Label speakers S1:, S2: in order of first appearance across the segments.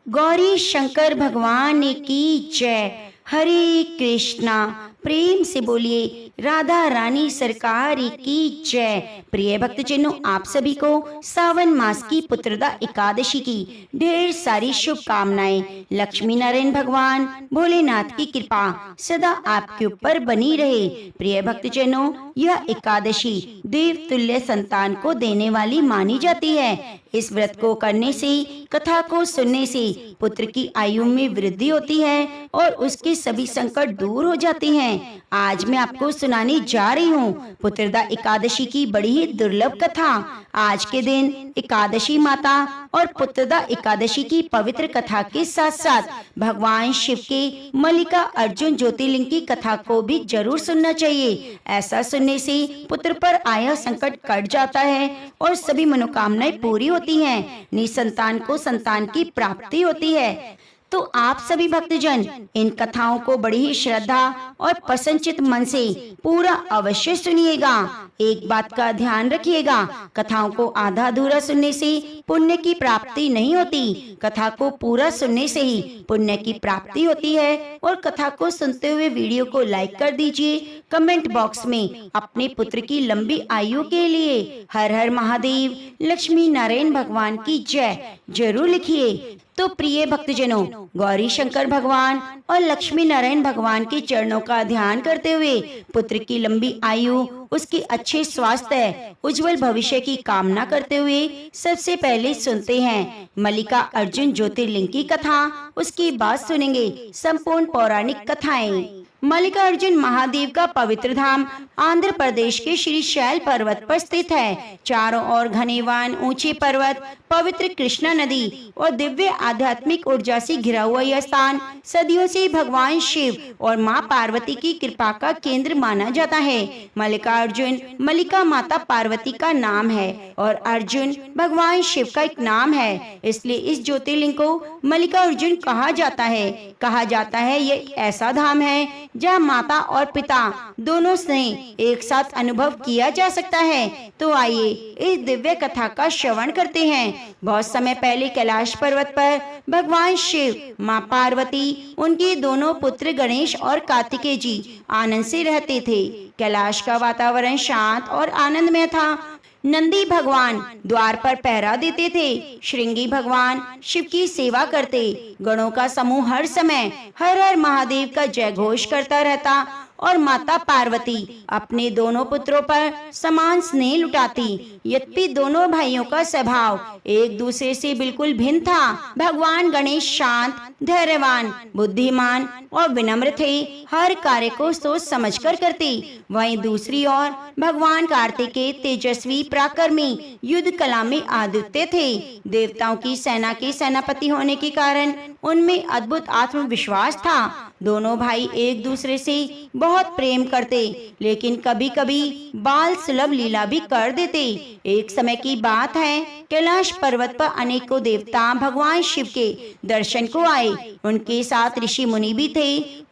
S1: गौरी शंकर भगवान की जय। हरे कृष्णा। प्रेम से बोलिए राधा रानी सरकार की जय। प्रिय भक्तजनों, आप सभी को सावन मास की पुत्रदा एकादशी की ढेर सारी शुभकामनाएं। लक्ष्मी नारायण भगवान भोलेनाथ की कृपा सदा आपके ऊपर बनी रहे। प्रिय भक्तजनों, यह एकादशी देव तुल्य संतान को देने वाली मानी जाती है। इस व्रत को करने से, कथा को सुनने से पुत्र की आयु में वृद्धि होती है और उसके सभी संकट दूर हो जाते हैं। आज मैं आपको सुनाने जा रही हूँ पुत्रदा एकादशी की बड़ी ही दुर्लभ कथा। आज के दिन एकादशी माता और पुत्रदा एकादशी की पवित्र कथा के साथ साथ भगवान शिव के मल्लिका अर्जुन ज्योतिर्लिंग की कथा को भी जरूर सुनना चाहिए। ऐसा सुनने से पुत्र पर आया संकट कट जाता है और सभी मनोकामनाएं पूरी होती हैं। निसंतान को संतान की प्राप्ति होती है। तो आप सभी भक्तजन इन कथाओं को बड़ी ही श्रद्धा और प्रसन्नचित मन से पूरा अवश्य सुनिएगा। एक बात का ध्यान रखिएगा, कथाओं को आधा अधूरा सुनने से पुण्य की प्राप्ति नहीं होती। कथा को पूरा सुनने से ही पुण्य की प्राप्ति होती है। और कथा को सुनते हुए वीडियो को लाइक कर दीजिए। कमेंट बॉक्स में अपने पुत्र की लंबी आयु के लिए हर हर महादेव, लक्ष्मी नारायण भगवान की जय जरूर लिखिए। तो प्रिय भक्तजनों, गौरी शंकर भगवान और लक्ष्मी नारायण भगवान के चरणों का ध्यान करते हुए पुत्र की लंबी आयु, उसके अच्छे स्वास्थ्य, उज्जवल भविष्य की कामना करते हुए सबसे पहले सुनते हैं मल्लिका अर्जुन ज्योतिर्लिंग की कथा। उसके बाद सुनेंगे संपूर्ण पौराणिक कथाएं। मल्लिका अर्जुन महादेव का पवित्र धाम आंध्र प्रदेश के श्री शैल पर्वत पर स्थित है। चारों ओर घने वन, ऊंचे पर्वत, पवित्र कृष्णा नदी और दिव्य आध्यात्मिक ऊर्जा से घिरा हुआ यह स्थान सदियों से भगवान शिव और माँ पार्वती की कृपा का केंद्र माना जाता है। मल्लिका अर्जुन मल्लिका माता पार्वती का नाम है और अर्जुन भगवान शिव का एक नाम है, इसलिए इस ज्योतिर्लिंग को मल्लिका अर्जुन कहा जाता है। यह एक ऐसा धाम है जहाँ माता और पिता दोनों से एक साथ अनुभव किया जा सकता है। तो आइए इस दिव्य कथा का श्रवण करते हैं। बहुत समय पहले कैलाश पर्वत पर भगवान शिव, माँ पार्वती, उनके दोनों पुत्र गणेश और कार्तिकेय जी आनंद से रहते थे। कैलाश का वातावरण शांत और आनंदमय था। नंदी भगवान द्वार पर पहरा देते थे। श्रृंगी भगवान शिव की सेवा करते। गणों का समूह हर समय हर हर महादेव का जय घोष करता रहता और माता पार्वती अपने दोनों पुत्रों पर समान स्नेह लुटाती। यद्यपि दोनों भाइयों का स्वभाव एक दूसरे से बिल्कुल भिन्न था। भगवान गणेश शांत, धैर्यवान, बुद्धिमान और विनम्र थे, हर कार्य को सोच समझकर करते। वहीं दूसरी ओर भगवान कार्तिकेय तेजस्वी, पराक्रमी, युद्ध कला में अद्वितीय थे। देवताओं की सेना के सेनापति होने के कारण उनमें अद्भुत आत्मविश्वास था। दोनों भाई एक दूसरे से बहुत प्रेम करते, लेकिन कभी कभी बाल सुलभ लीला भी कर देते। एक समय की बात है, कैलाश पर्वत पर अनेकों देवता भगवान शिव के दर्शन को आए। उनके साथ ऋषि मुनि भी थे।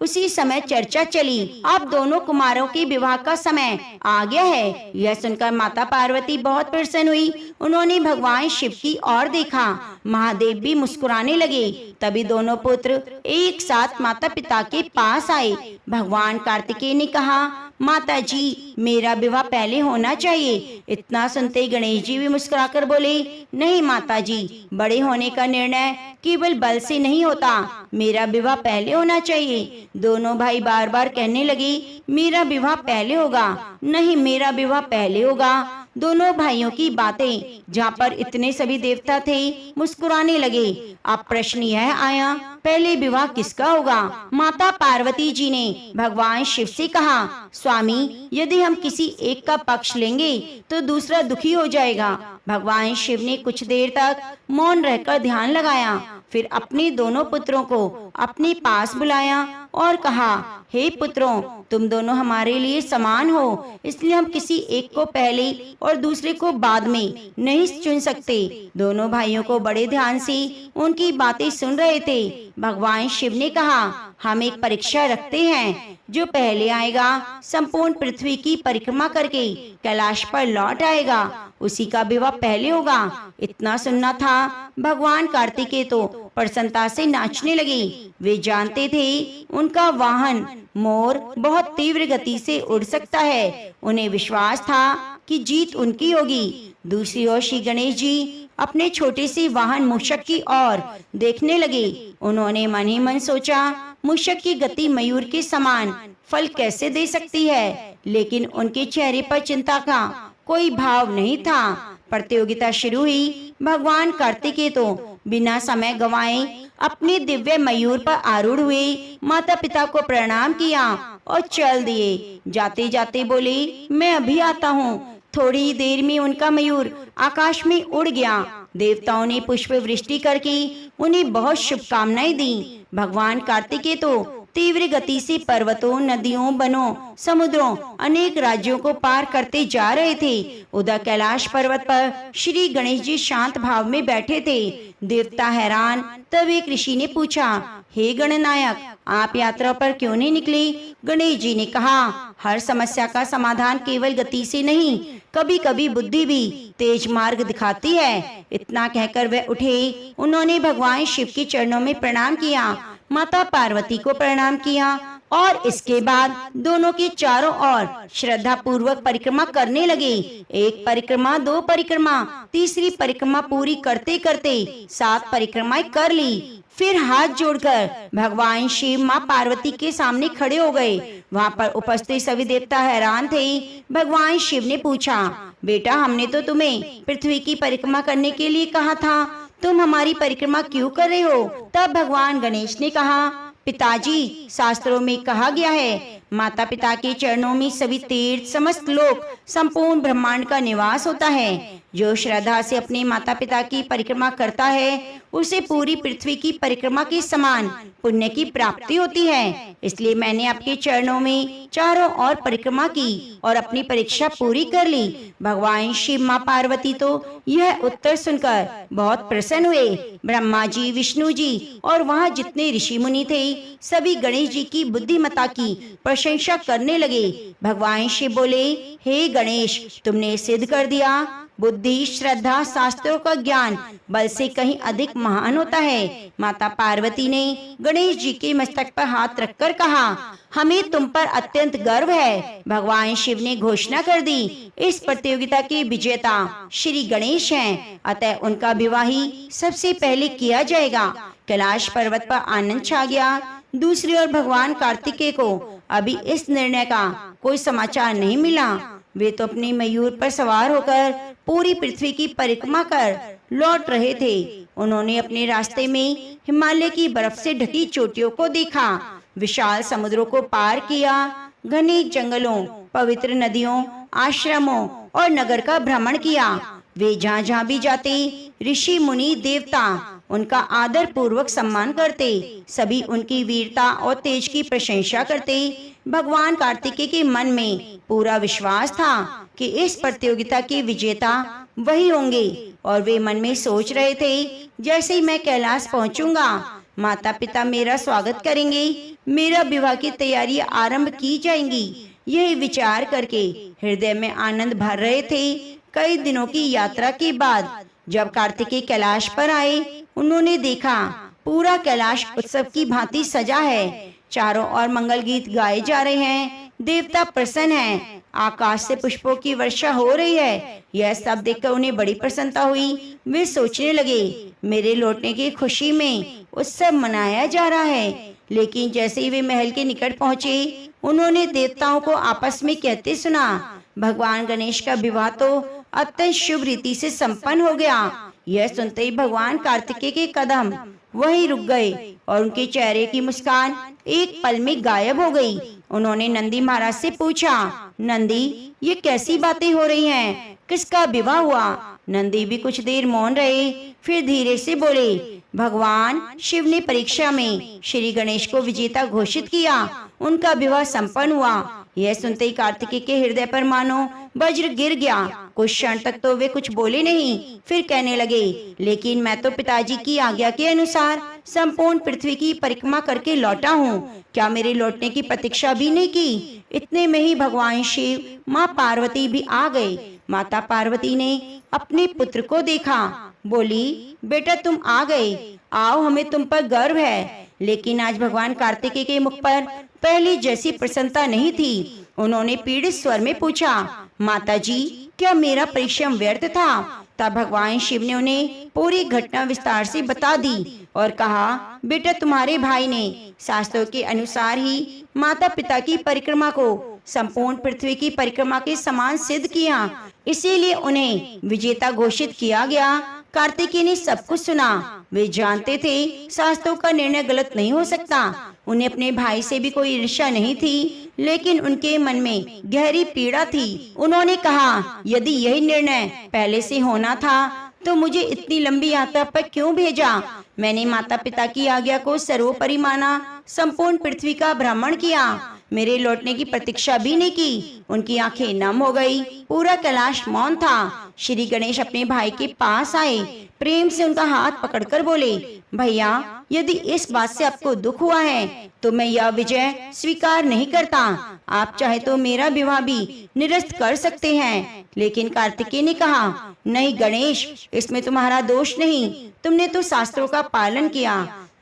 S1: उसी समय चर्चा चली, अब दोनों कुमारों के विवाह का समय आ गया है। यह सुनकर माता पार्वती बहुत प्रसन्न हुई। उन्होंने भगवान शिव की ओर देखा। महादेव भी मुस्कुराने लगे। तभी दोनों पुत्र एक साथ माता पिता के पास आए। भगवान कार्तिकेय ने कहा, माता जी, मेरा विवाह पहले होना चाहिए। इतना सुनते गणेश जी भी मुस्कुराकर बोले, नहीं माता जी, बड़े होने का निर्णय केवल बल से नहीं होता, मेरा विवाह पहले होना चाहिए। दोनों भाई बार बार कहने लगे, मेरा विवाह पहले होगा, नहीं मेरा विवाह पहले होगा। दोनों भाइयों की बातें, जहाँ पर इतने सभी देवता थे, मुस्कुराने लगे। अब प्रश्न यह आया, पहले विवाह किसका होगा? माता पार्वती जी ने भगवान शिव से कहा, स्वामी, यदि हम किसी एक का पक्ष लेंगे तो दूसरा दुखी हो जाएगा। भगवान शिव ने कुछ देर तक मौन रहकर ध्यान लगाया, फिर अपने दोनों पुत्रों को अपने पास बुलाया और कहा, हे पुत्रों, तुम दोनों हमारे लिए समान हो, इसलिए हम किसी एक को पहले और दूसरे को बाद में नहीं चुन सकते। दोनों भाइयों को बड़े ध्यान से उनकी बातें सुन रहे थे। भगवान शिव ने कहा, हम एक परीक्षा रखते हैं, जो पहले आएगा संपूर्ण पृथ्वी की परिक्रमा करके कैलाश पर लौट आएगा, उसी का विवाह पहले होगा। इतना सुनना था, भगवान कार्तिकेय तो प्रसन्नता से नाचने लगे। वे जानते थे उनका वाहन मोर बहुत तीव्र गति से उड़ सकता है। उन्हें विश्वास था कि जीत उनकी होगी। दूसरी ओर श्री गणेश जी अपने छोटे से वाहन मूषक की ओर देखने लगे। उन्होंने मन ही मन सोचा, मूषक की गति मयूर के समान फल कैसे दे सकती है, लेकिन उनके चेहरे पर चिंता का कोई भाव नहीं था। प्रतियोगिता शुरू हुई। भगवान कार्तिकेय तो बिना समय गंवाए अपने दिव्य मयूर पर आरूढ़ हुए, माता पिता को प्रणाम किया और चल दिए। जाते जाते बोले, मैं अभी आता हूँ। थोड़ी देर में उनका मयूर आकाश में उड़ गया। देवताओं ने पुष्प वृष्टि करके उन्हें बहुत शुभकामनाएं दी। भगवान कार्तिकेय तो तीव्र गति से पर्वतों, नदियों, वनों, समुद्रों, अनेक राज्यों को पार करते जा रहे थे। उधर कैलाश पर्वत पर श्री गणेश जी शांत भाव में बैठे थे। देवता हैरान। तब एक ऋषि ने पूछा, हे गणनायक, आप यात्रा पर क्यों नहीं निकले? गणेश जी ने कहा, हर समस्या का समाधान केवल गति से नहीं, कभी कभी बुद्धि भी तेज मार्ग दिखाती है। इतना कहकर वे उठे। उन्होंने भगवान शिव के चरणों में प्रणाम किया, माता पार्वती को प्रणाम किया और इसके बाद दोनों के चारों ओर श्रद्धा पूर्वक परिक्रमा करने लगे। एक परिक्रमा, दो परिक्रमा, तीसरी परिक्रमा पूरी करते करते 7 परिक्रमाएं कर ली। फिर हाथ जोड़कर भगवान शिव माँ पार्वती के सामने खड़े हो गए। वहाँ पर उपस्थित सभी देवता हैरान थे। भगवान शिव ने पूछा, बेटा, हमने तो तुम्हें पृथ्वी की परिक्रमा करने के लिए कहा था, तुम हमारी परिक्रमा क्यों कर रहे हो? तब भगवान गणेश ने कहा, पिताजी, शास्त्रों में कहा गया है, माता पिता के चरणों में सभी तीर्थ, समस्त लोक, संपूर्ण ब्रह्मांड का निवास होता है। जो श्रद्धा से अपने माता पिता की परिक्रमा करता है, उसे पूरी पृथ्वी की परिक्रमा के समान पुण्य की प्राप्ति होती है। इसलिए मैंने आपके चरणों में चारों ओर परिक्रमा की और अपनी परीक्षा पूरी कर ली। भगवान शिव माँ पार्वती तो यह उत्तर सुनकर बहुत प्रसन्न हुए। ब्रह्मा जी, विष्णु जी और वहाँ जितने ऋषि मुनि थे, सभी गणेश जी की बुद्धिमत्ता की प्रशंसा करने लगे। भगवान शिव बोले, हे गणेश, तुमने सिद्ध कर दिया, बुद्धि, श्रद्धा, शास्त्रों का ज्ञान बल से कहीं अधिक महान होता है। माता पार्वती ने गणेश जी के मस्तक पर हाथ रखकर कहा, हमें तुम पर अत्यंत गर्व है। भगवान शिव ने घोषणा कर दी, इस प्रतियोगिता के विजेता श्री गणेश हैं, अतः उनका विवाह ही सबसे पहले किया जाएगा। कैलाश पर्वत पर आनंद छा गया। दूसरी ओर भगवान कार्तिकेय को अभी इस निर्णय का कोई समाचार नहीं मिला। वे तो अपने मयूर पर सवार होकर पूरी पृथ्वी की परिक्रमा कर लौट रहे थे। उन्होंने अपने रास्ते में हिमालय की बर्फ से ढकी चोटियों को देखा, विशाल समुद्रों को पार किया, घने जंगलों, पवित्र नदियों, आश्रमों और नगर का भ्रमण किया। वे जहाँ जहाँ भी जाते, ऋषि मुनि देवता उनका आदर पूर्वक सम्मान करते। सभी उनकी वीरता और तेज की प्रशंसा करते। भगवान कार्तिकेय के मन में पूरा विश्वास था कि इस प्रतियोगिता के विजेता वही होंगे और वे मन में सोच रहे थे, जैसे ही मैं कैलाश पहुंचूंगा, माता पिता मेरा स्वागत करेंगे, मेरा विवाह की तैयारी आरंभ की जाएंगी। यही विचार करके हृदय में आनंद भर रहे थे। कई दिनों की यात्रा के बाद जब कार्तिकेय कैलाश पर आए, उन्होंने देखा पूरा कैलाश उत्सव की भांति सजा है। चारों ओर मंगल गीत गाए जा रहे हैं, देवता प्रसन्न हैं, आकाश से पुष्पों की वर्षा हो रही है। यह सब देखकर उन्हें बड़ी प्रसन्नता हुई। वे सोचने लगे, मेरे लौटने की खुशी में उत्सव मनाया जा रहा है। लेकिन जैसे ही वे महल के निकट पहुंचे, उन्होंने देवताओं को आपस में कहते सुना, भगवान गणेश का विवाह तो अत्यंत शुभ रीति से संपन्न हो गया। यह सुनते ही भगवान कार्तिकेय के कदम वहीं रुक गए और उनके चेहरे की मुस्कान एक पल में गायब हो गई। उन्होंने नंदी महाराज से पूछा, नंदी, ये कैसी बातें हो रही हैं? किसका विवाह हुआ? नंदी भी कुछ देर मौन रहे, फिर धीरे से बोले, भगवान शिव ने परीक्षा में श्री गणेश को विजेता घोषित किया, उनका विवाह संपन्न हुआ यह सुनते ही कार्तिकेय के हृदय पर मानो वज्र गिर गया। कुछ क्षण तक तो वे कुछ बोले नहीं, फिर कहने लगे, लेकिन मैं तो पिताजी की आज्ञा के अनुसार संपूर्ण पृथ्वी की परिक्रमा करके लौटा हूँ। क्या मेरे लौटने की प्रतीक्षा भी नहीं की? इतने में ही भगवान शिव, माँ पार्वती भी आ गए। माता पार्वती ने अपने पुत्र को देखा, बोली, बेटा तुम आ गए, आओ, हमें तुम पर गर्व है। लेकिन आज भगवान कार्तिकेय के मुख पर पहले जैसी प्रसन्नता नहीं थी। उन्होंने पीड़ित स्वर में पूछा, माताजी, क्या मेरा परिश्रम व्यर्थ था? तब भगवान शिव ने उन्हें पूरी घटना विस्तार से बता दी और कहा, बेटा तुम्हारे भाई ने शास्त्रों के अनुसार ही माता पिता की परिक्रमा को संपूर्ण पृथ्वी की परिक्रमा के समान सिद्ध किया, इसीलिए उन्हें विजेता घोषित किया गया। कार्तिकेय ने सब कुछ सुना। वे जानते थे शास्त्रों का निर्णय गलत नहीं हो सकता। उन्हें अपने भाई से भी कोई ईर्ष्या नहीं थी, लेकिन उनके मन में गहरी पीड़ा थी। उन्होंने कहा, यदि यही निर्णय पहले से होना था तो मुझे इतनी लंबी यात्रा पर क्यों भेजा? मैंने माता पिता की आज्ञा को सर्वोपरि माना, संपूर्ण पृथ्वी का भ्रमण किया, मेरे लौटने की प्रतीक्षा भी नहीं की। उनकी आंखें नम हो गई, पूरा कैलाश मौन था। श्री गणेश अपने भाई के पास आए, प्रेम से उनका हाथ पकड़कर बोले, भैया, यदि इस बात से आपको दुख हुआ है तो मैं यह विजय स्वीकार नहीं करता। आप चाहे तो मेरा विवाह भी निरस्त कर सकते हैं। लेकिन कार्तिकेय ने कहा, नहीं गणेश, इसमें तुम्हारा दोष नहीं, तुमने तो शास्त्रों का पालन किया।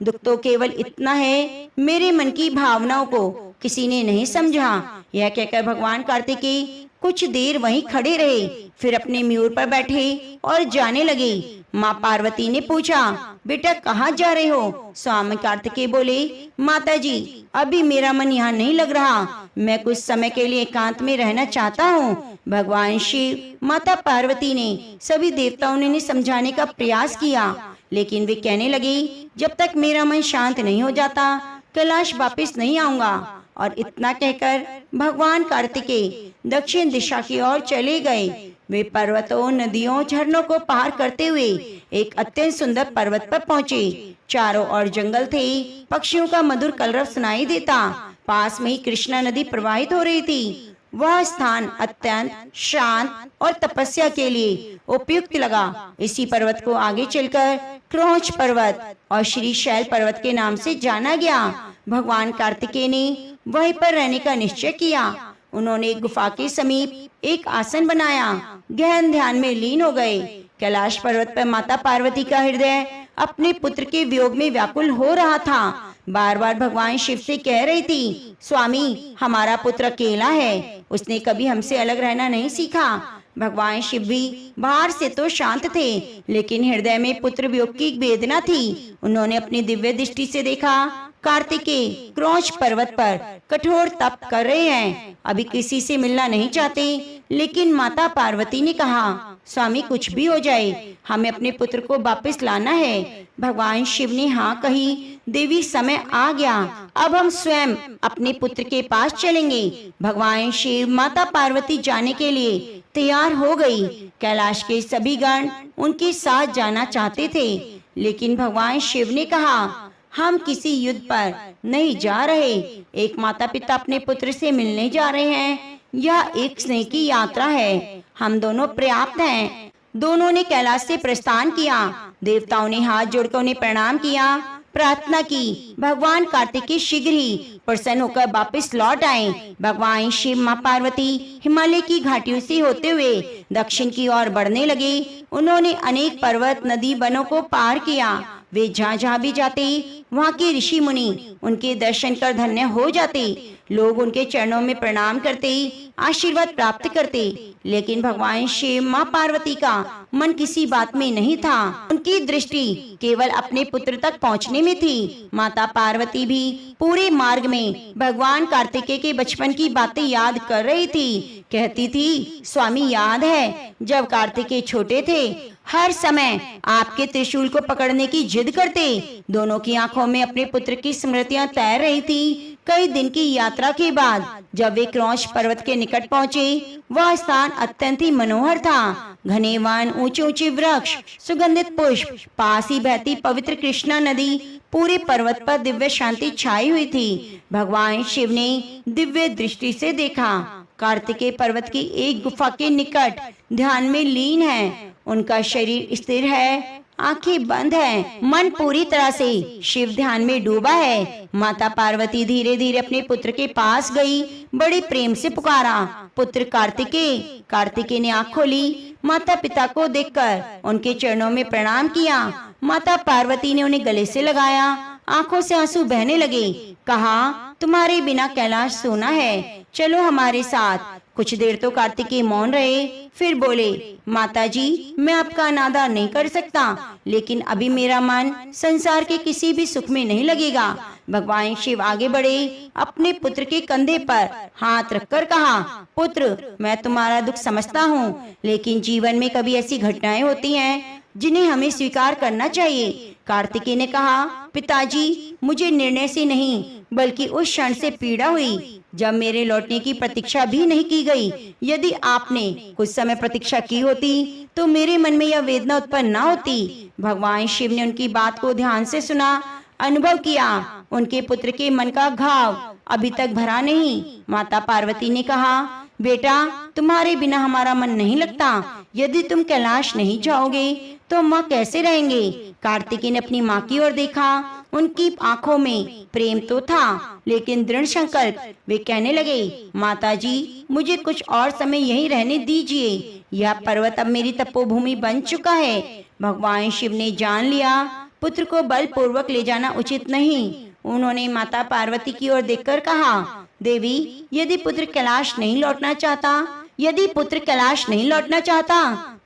S1: दुख तो केवल इतना है, मेरे मन की भावनाओं को किसी ने नहीं समझा। यह कहकर भगवान कार्तिकेय कुछ देर वहीं खड़े रहे, फिर अपने मयूर पर बैठे और जाने लगे। माँ पार्वती ने पूछा, बेटा कहाँ जा रहे हो? स्वामी कार्तिकेय बोले, माताजी, अभी मेरा मन यहाँ नहीं लग रहा, मैं कुछ समय के लिए एकांत में रहना चाहता हूँ। भगवान शिव, माता पार्वती ने सभी देवताओं ने समझाने का प्रयास किया, लेकिन वे कहने लगे, जब तक मेरा मन शांत नहीं हो जाता कैलाश वापस नहीं आऊंगा। और इतना कहकर भगवान कार्तिकेय दक्षिण दिशा की ओर चले गए। वे पर्वतों, नदियों, झरनों को पार करते हुए एक अत्यंत सुंदर पर्वत पर पहुँचे। चारों ओर जंगल थे, पक्षियों का मधुर कलरव सुनाई देता। पास में ही कृष्णा नदी प्रवाहित हो रही थी। वह स्थान अत्यंत शांत और तपस्या के लिए उपयुक्त लगा। इसी पर्वत को आगे चलकर क्रोंच पर्वत और श्री शैल पर्वत के नाम से जाना गया। भगवान कार्तिकेय ने वहीं पर रहने का निश्चय किया। उन्होंने एक गुफा के समीप एक आसन बनाया, गहन ध्यान में लीन हो गए। कैलाश पर्वत पर माता पार्वती का हृदय अपने पुत्र के वियोग में व्याकुल हो रहा था। बार बार भगवान शिव से कह रही थी, स्वामी, हमारा पुत्र अकेला है, उसने कभी हमसे अलग रहना नहीं सीखा। भगवान शिव भी बाहर से तो शांत थे, लेकिन हृदय में पुत्र वियोग की वेदना थी। उन्होंने अपनी दिव्य दृष्टि से देखा, कार्तिकेय क्रोंच पर्वत पर कठोर तप कर रहे हैं, अभी किसी से मिलना नहीं चाहते। लेकिन माता पार्वती ने कहा, स्वामी, कुछ भी हो जाए, हमें अपने पुत्र को वापस लाना है। भगवान शिव ने हाँ कही। देवी, समय आ गया, अब हम स्वयं अपने पुत्र के पास चलेंगे। भगवान शिव, माता पार्वती जाने के लिए तैयार हो गई। कैलाश के सभी गण उनके साथ जाना चाहते थे, लेकिन भगवान शिव ने कहा, हम किसी युद्ध पर नहीं जा रहे, एक माता पिता अपने पुत्र से मिलने जा रहे हैं। यह एक स्नेह की यात्रा है, हम दोनों पर्याप्त हैं। दोनों ने कैलाश से प्रस्थान किया। देवताओं ने हाथ जोड़कर उन्हें प्रणाम किया, प्रार्थना की भगवान कार्तिकेय शीघ्र ही प्रसन्न होकर वापस लौट आए। भगवान शिव, माँ पार्वती हिमालय की घाटियों से होते हुए दक्षिण की ओर बढ़ने लगे। उन्होंने अनेक पर्वत, नदी, वनों को पार किया। वे जहाँ जहाँ भी जाते वहाँ के ऋषि मुनि उनके दर्शन कर धन्य हो जाते। लोग उनके चरणों में प्रणाम करते, आशीर्वाद प्राप्त करते। लेकिन भगवान शिव, माँ पार्वती का मन किसी बात में नहीं था। उनकी दृष्टि केवल अपने पुत्र तक पहुँचने में थी। माता पार्वती भी पूरे मार्ग में भगवान कार्तिकेय के बचपन की बातें याद कर रही थी। कहती थी, स्वामी, याद है जब कार्तिकेय छोटे थे, हर समय आपके त्रिशूल को पकड़ने की जिद करते। दोनों की आंखों में अपने पुत्र की स्मृतियां तैर रही थी। कई दिन की यात्रा के बाद जब वे क्रौंच पर्वत के निकट पहुँचे, वह स्थान अत्यंत ही मनोहर था। घने वन, ऊंचे ऊंचे वृक्ष, सुगंधित पुष्प, पास ही बहती पवित्र कृष्णा नदी, पूरे पर्वत पर दिव्य शांति छाई हुई थी। भगवान शिव ने दिव्य दृष्टि से देखा। कार्तिकेय पर्वत की एक गुफा के निकट ध्यान में लीन है। उनका शरीर स्थिर है, आंखें बंद हैं, मन पूरी तरह से शिव ध्यान में डूबा है। माता पार्वती धीरे धीरे अपने पुत्र के पास गई, बड़े प्रेम से पुकारा, पुत्र कार्तिकेय। कार्तिकेय ने आँख खोली, माता पिता को देखकर उनके चरणों में प्रणाम किया। माता पार्वती ने उन्हें गले से लगाया, आंखों से आंसू बहने लगे। कहा, तुम्हारे बिना कैलाश सोना है, चलो हमारे साथ। कुछ देर तो कार्तिकेय मौन रहे, फिर बोले, माताजी, मैं आपका अनादर नहीं कर सकता, लेकिन अभी मेरा मन संसार के किसी भी सुख में नहीं लगेगा। भगवान शिव आगे बढ़े, अपने पुत्र के कंधे पर हाथ रखकर कहा, पुत्र, मैं तुम्हारा दुख समझता हूँ, लेकिन जीवन में कभी ऐसी घटनाएं होती हैं जिन्हें हमें स्वीकार करना चाहिए। कार्तिकेय ने कहा, पिताजी, मुझे निर्णय से नहीं बल्कि उस क्षण से पीड़ा हुई जब मेरे लौटने की प्रतीक्षा भी नहीं की गई। यदि आपने कुछ समय प्रतीक्षा की होती तो मेरे मन में यह वेदना उत्पन्न न होती। भगवान शिव ने उनकी बात को ध्यान से सुना, अनुभव किया। उनके पुत्र के मन का घाव अभी तक भरा नहीं। माता पार्वती ने कहा, बेटा, तुम्हारे बिना हमारा मन नहीं लगता। यदि तुम कैलाश नहीं जाओगे तो हम वहाँ कैसे रहेंगे? कार्तिकेय ने अपनी माँ की ओर देखा। उनकी आंखों में प्रेम तो था, लेकिन दृढ़ संकल्प। वे कहने लगे, माताजी, मुझे कुछ और समय यहीं रहने दीजिए। यह पर्वत अब मेरी तपोभूमि बन चुका है। भगवान शिव ने जान लिया, पुत्र को बलपूर्वक ले जाना उचित नहीं। उन्होंने माता पार्वती की ओर देखकर कहा, देवी, यदि पुत्र कैलाश नहीं लौटना चाहता